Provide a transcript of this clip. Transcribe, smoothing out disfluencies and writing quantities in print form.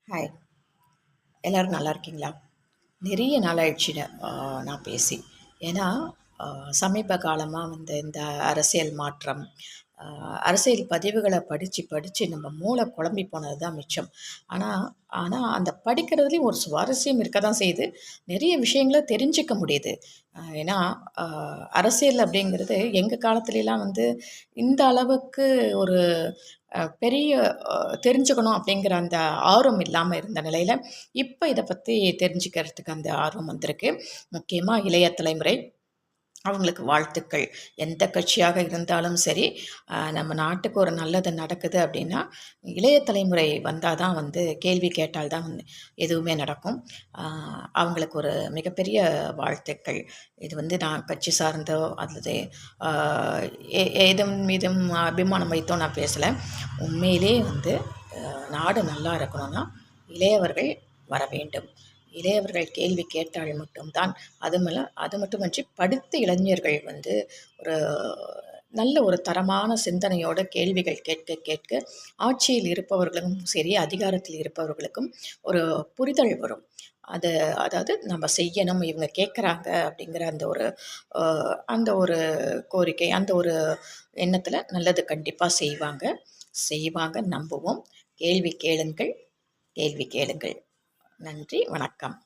Hi, எல்லோரும் நல்லா இருக்கீங்களா? நிறைய நாள் ஆயிடுச்சுங்க நான் பேசி. ஏன்னா, அ சமீப காலமா வந்து இந்த அரசியல் மாற்றம், அ அரசியல் பதிவுகள படிச்சு, படிச்சு நம்ம மூளை குழம்பி போனது தான் மிச்சம். ஆனா ஆனா அந்த படிக்கிறதுலயும் ஒரு சுவாரஸ்யம் இருக்க தான் செய்யுது. நிறைய விஷயங்கள தெரிஞ்சுக்க முடியுது. ஏன்னா, அ அரசியல் அப்படிங்கிறது எங்க காலத்துலலாம் வந்து இந்த அளவுக்கு ஒரு பெரிய தெரிஞ்சுக்கணும் அப்படிங்கிற அந்த ஆர்வம் இல்லாம இருந்த நிலையில, இப்ப இத பத்தி தெரிஞ்சுக்கிறதுக்கு அந்த ஆர்வம் வந்திருக்கு. முக்கியமா இளைய தலைமுறை. அவங்களுக்கு வாழ்த்துக்கள். எந்த கட்சியாக இருந்தாலும் சரி, நம்ம நாட்டுக்கு ஒரு நல்லது நடக்குது அப்படின்னா, இளைய தலைமுறை வந்தா தான் வந்து கேள்வி கேட்டால் தான் வந்து எதுவுமே நடக்கும். அ அவங்களுக்கு ஒரு மிகப்பெரிய வாழ்த்துக்கள். இது வந்து நான் கட்சி சார்ந்தோ அல்லது அ எதன் மீதும் அபிமானம் வைத்தோ நான் பேசல. உண்மையிலேயே வந்து நாடு நல்லா இருக்கணும்னா, இளையவர்கள் வர வேண்டும். இளையவர்கள் கேள்வி கேட்டால் மட்டும் தான் அது மட்டுமன்றி படித்த இளைஞர்கள் வந்து ஒரு நல்ல ஒரு தரமான சிந்தனையோட கேள்விகள் கேட்க கேட்க ஆட்சியில் இருப்பவர்களும் சரி, அதிகாரத்தில் இருப்பவர்களுக்கும் ஒரு புரிதல் வரும். அது அதாவது நம்ம செய்யணும், இவங்க கேட்குறாங்க அப்படிங்கிற அ அந்த ஒரு கோரிக்கை, அந்த ஒரு எண்ணத்தில நல்லது கண்டிப்பா செய்வாங்க. செய்வாங்க நம்புவோம். கேள்வி கேளுங்கள், கேள்வி கேளுங்கள். நன்றி, வணக்கம்.